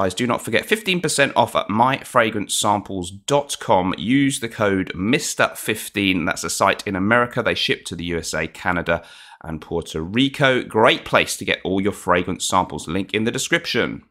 Guys, do not forget 15% off at myfragrancesamples.com. Use the code MR15. That's a site in America. They ship to the USA, Canada, and Puerto Rico. Great place to get all your fragrance samples. Link in the description.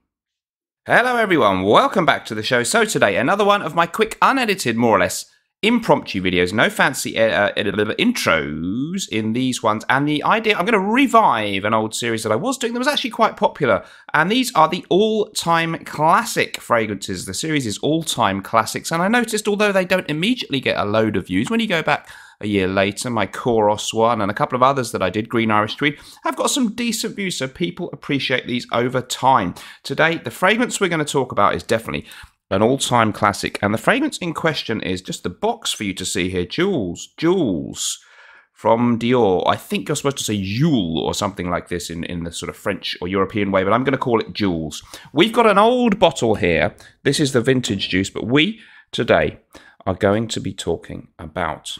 Hello everyone, welcome back to the show. So today, another one of my quick, unedited, more or less, impromptu videos. No fancy intros in these ones. And the idea, I'm going to revive an old series that I was doing that was actually quite popular. And these are the all-time classic fragrances. The series is all-time classics. And I noticed, although they don't immediately get a load of views, when you go back a year later, my Koros one and a couple of others that I did, Green Irish Tweed, have got some decent views, so people appreciate these over time. Today, the fragrance we're going to talk about is definitely an all-time classic, and the fragrance in question is just the box for you to see here, Jules from Dior. I think you're supposed to say Jules or something like this in the sort of French or European way, but I'm going to call it Jules. We've got an old bottle here. This is the vintage juice, but we today are going to be talking about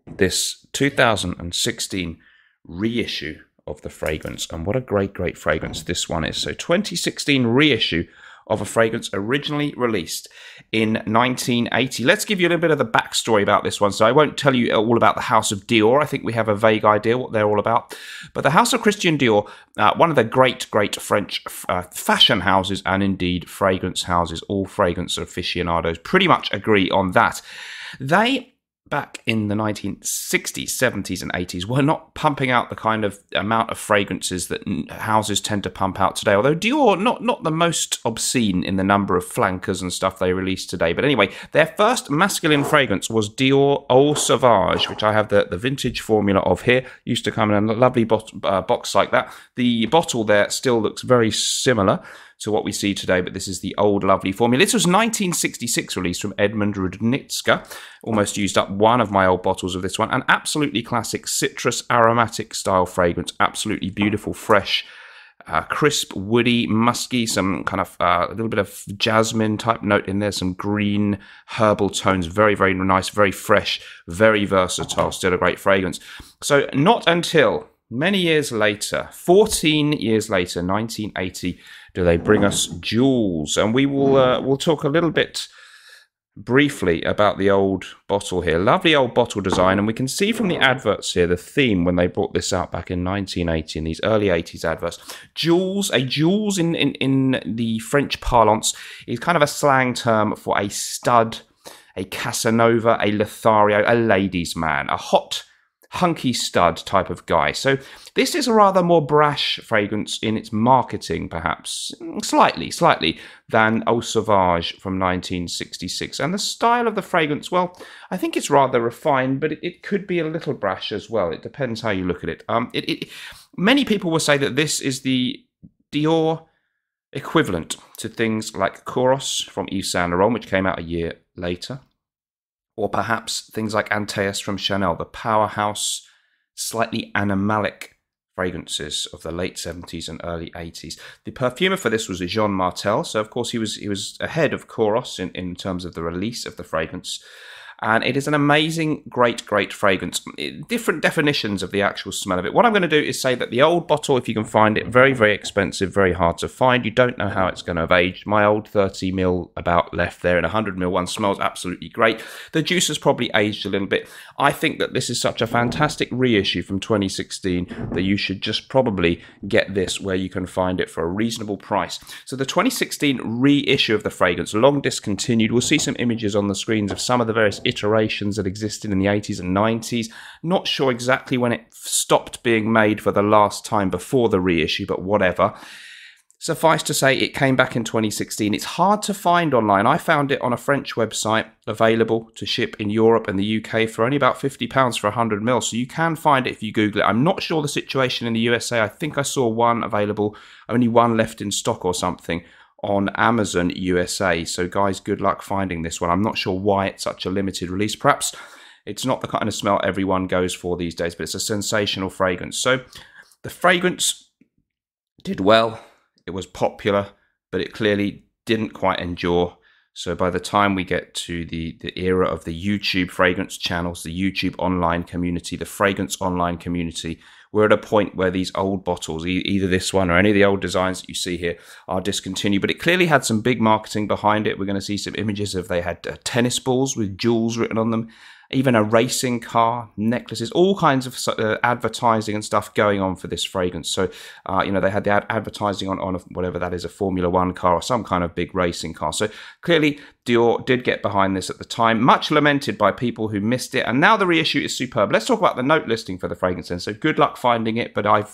this 2016 reissue of the fragrance, and what a great fragrance this one is. So 2016 reissue of a fragrance originally released in 1980. Let's give you a little bit of the backstory about this one. So I won't tell you all about the House of Dior. I think we have a vague idea what they're all about. But the House of Christian Dior, one of the great French fashion houses and indeed fragrance houses, all fragrance aficionados pretty much agree on that. They, back in the 1960s, 70s and 80s, were not pumping out the kind of amount of fragrances that houses tend to pump out today. Although Dior, not the most obscene in the number of flankers and stuff they release today. But anyway, their first masculine fragrance was Dior Eau Sauvage, which I have the vintage formula of here. Used to come in a lovely box like that. The bottle there still looks very similar to what we see today, but this is the old lovely formula. This was 1966 release from Edmund Rudnitska. Almost used up one of my old bottles of this one. An absolutely classic citrus aromatic style fragrance. Absolutely beautiful, fresh, crisp, woody, musky, some kind of a little bit of jasmine type note in there, some green herbal tones. Very nice, very fresh, very versatile, still a great fragrance. So not until many years later, 14 years later, 1980, do they bring us Jules, and we will we'll talk a little bit briefly about the old bottle here. Lovely old bottle design, and we can see from the adverts here the theme when they brought this out back in 1980, in these early 80s adverts. Jules, a Jules in the French parlance is kind of a slang term for a stud, a Casanova, a Lothario, a ladies' man, a hot, hunky stud type of guy. So this is a rather more brash fragrance in its marketing, perhaps slightly than Eau Sauvage from 1966. And the style of the fragrance, well, I think it's rather refined, but it could be a little brash as well. It depends how you look at it. Many people will say that this is the Dior equivalent to things like Koros from Yves Saint Laurent, which came out a year later. Or perhaps things like Antaeus from Chanel, the powerhouse, slightly animalic fragrances of the late 70s and early 80s. The perfumer for this was Jean Martel, so of course he was ahead of Koros in terms of the release of the fragrance. And it is an amazing, great fragrance. Different definitions of the actual smell of it. What I'm going to do is say that the old bottle, if you can find it, very expensive, very hard to find. You don't know how it's going to have aged. My old 30ml about left there, and 100ml one smells absolutely great. The juice has probably aged a little bit. I think that this is such a fantastic reissue from 2016 that you should just probably get this where you can find it for a reasonable price. So the 2016 reissue of the fragrance, long discontinued. We'll see some images on the screens of some of the various iterations that existed in the 80s and 90s. Not sure exactly when it stopped being made for the last time before the reissue, but whatever. Suffice to say, it came back in 2016. It's hard to find online. I found it on a French website, available to ship in Europe and the UK for only about £50 for 100ml. So you can find it if you Google it. I'm not sure the situation in the USA. I think I saw one available, only one left in stock or something, on Amazon USA. So guys, good luck finding this one. I'm not sure why it's such a limited release. Perhaps it's not the kind of smell everyone goes for these days, but it's a sensational fragrance. So the fragrance did well. It was popular, but it clearly didn't quite endure. So by the time we get to the era of the YouTube fragrance channels, the YouTube online community, the fragrance online community, we're at a point where these old bottles, either this one or any of the old designs that you see here, are discontinued. But it clearly had some big marketing behind it. We're going to see some images of, they had tennis balls with Jules written on them, even a racing car, necklaces, all kinds of advertising and stuff going on for this fragrance. So, they had the advertising on whatever that is, a Formula One car or some kind of big racing car. So clearly Dior did get behind this at the time, much lamented by people who missed it. And now the reissue is superb. Let's talk about the note listing for the fragrance then. So good luck finding it, but I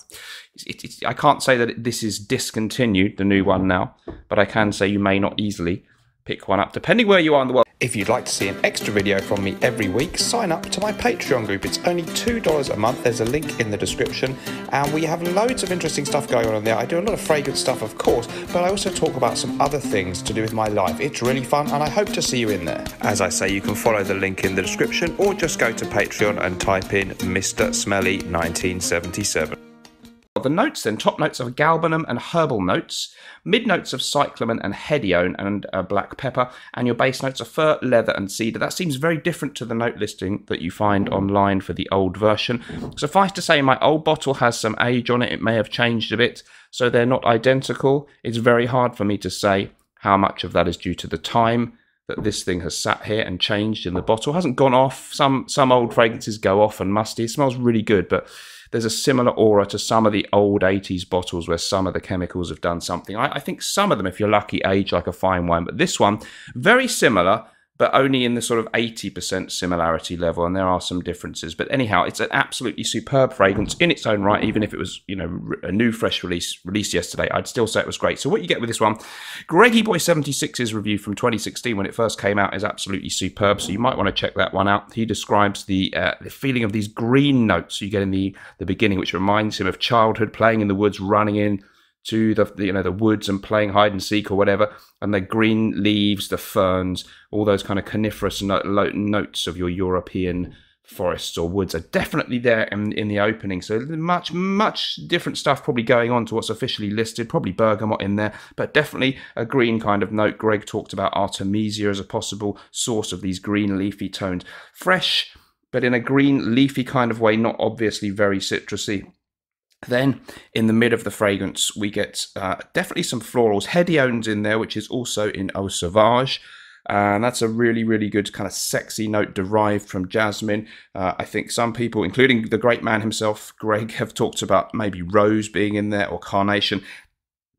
can't say that this is discontinued, the new one now, but I can say you may not easily pick one up, depending where you are in the world. If you'd like to see an extra video from me every week, sign up to my Patreon group. It's only $2 a month. There's a link in the description, and we have loads of interesting stuff going on there. I do a lot of fragrance stuff, of course, but I also talk about some other things to do with my life. It's really fun, and I hope to see you in there. As I say, you can follow the link in the description, or just go to Patreon and type in Mr. Smelly 1977. The notes then, top notes of galbanum and herbal notes, mid notes of cyclamen and hedione and black pepper, and your base notes are fir, leather and cedar. That seems very different to the note listing that you find online for the old version. Suffice to say, my old bottle has some age on it. It may have changed a bit, so they're not identical. It's very hard for me to say how much of that is due to the time that this thing has sat here and changed in the bottle. It hasn't gone off. Some old fragrances go off and musty. It smells really good, but there's a similar aura to some of the old 80s bottles where some of the chemicals have done something. I think some of them, if you're lucky, age like a fine wine. But this one, very similar, but only in the sort of 80% similarity level, and there are some differences. But anyhow, it's an absolutely superb fragrance in its own right. Even if it was, a new, fresh released yesterday, I'd still say it was great. So what you get with this one, Greggy Boy 76's review from 2016 when it first came out is absolutely superb. So you might want to check that one out. He describes the feeling of these green notes you get in the beginning, which reminds him of childhood, playing in the woods, running in to the woods and playing hide and seek or whatever, and the green leaves, the ferns, all those kind of coniferous notes of your European forests or woods are definitely there in the opening. So much different stuff probably going on to what's officially listed, probably bergamot in there, but definitely a green kind of note. Greg talked about Artemisia as a possible source of these green leafy tones. Fresh, but in a green leafy kind of way, not obviously very citrusy. Then, in the mid of the fragrance, we get definitely some florals. Hedione's in there, which is also in Eau Sauvage. And that's a really, really good kind of sexy note derived from jasmine. I think some people, including the great man himself, Greg, have talked about maybe rose being in there or carnation.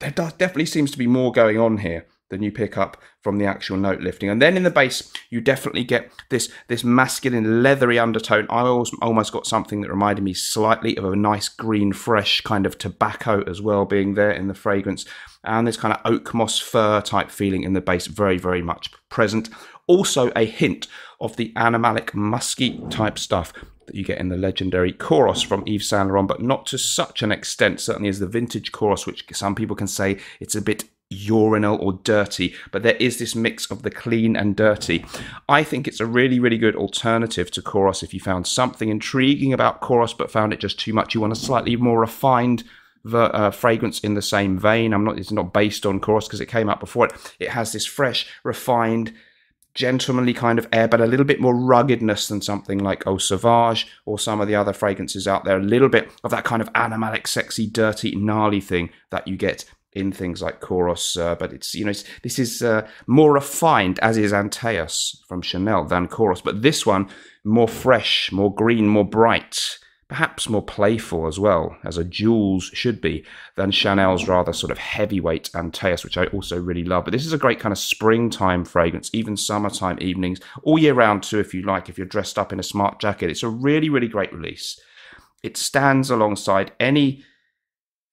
There definitely seems to be more going on here than you pick up from the actual note lifting. And then in the base, you definitely get this masculine, leathery undertone. I almost got something that reminded me slightly of a nice green, fresh kind of tobacco as well being there in the fragrance. And this kind of oak moss fir type feeling in the base, very, very much present. Also a hint of the animalic, musky type stuff that you get in the legendary Kouros from Yves Saint Laurent, but not to such an extent, certainly as the vintage Kouros, which some people can say it's a bit urinal or dirty, but there is this mix of the clean and dirty. I think it's a really, really good alternative to Kouros if you found something intriguing about Kouros but found it just too much. You want a slightly more refined fragrance in the same vein. It's not based on Kouros because it came out before it. It has this fresh, refined, gentlemanly kind of air, but a little bit more ruggedness than something like Eau Sauvage or some of the other fragrances out there. A little bit of that kind of animalic, sexy, dirty, gnarly thing that you get in things like Kouros, but this is more refined, as is Antaeus from Chanel, than Kouros. But this one, more fresh, more green, more bright, perhaps more playful as well, as a Jules should be, than Chanel's rather sort of heavyweight Antaeus, which I also really love. But this is a great kind of springtime fragrance, even summertime evenings, all year round too, if you like, if you're dressed up in a smart jacket. It's a really, really great release. It stands alongside any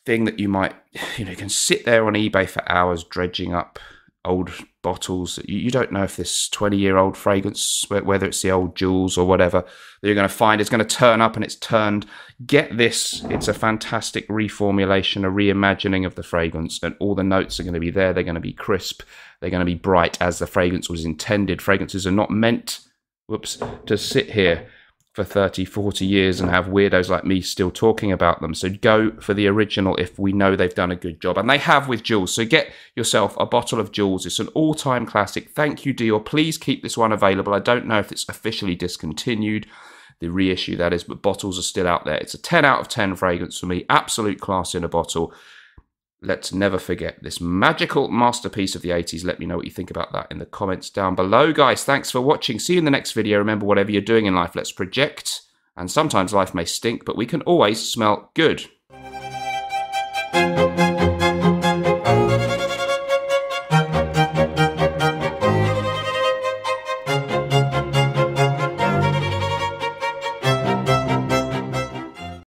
thing that you might, you can sit there on eBay for hours dredging up old bottles. You don't know if this 20-year-old fragrance, whether it's the old Jules or whatever, that you're going to find is going to turn up, and it's turned. Get this. It's a fantastic reformulation, a reimagining of the fragrance, and all the notes are going to be there. They're going to be crisp. They're going to be bright as the fragrance was intended. Fragrances are not meant, to sit here for 30, 40 years and have weirdos like me still talking about them. So go for the original if we know they've done a good job. And they have with Jules. So get yourself a bottle of Jules. It's an all-time classic. Thank you, Dior. Please keep this one available. I don't know if it's officially discontinued. the reissue that is, but bottles are still out there. It's a 10 out of 10 fragrance for me. Absolute class in a bottle. Let's never forget this magical masterpiece of the 80s. Let me know what you think about that in the comments down below, guys. Thanks for watching. See you in the next video. Remember, whatever you're doing in life, let's project. And sometimes life may stink, but we can always smell good.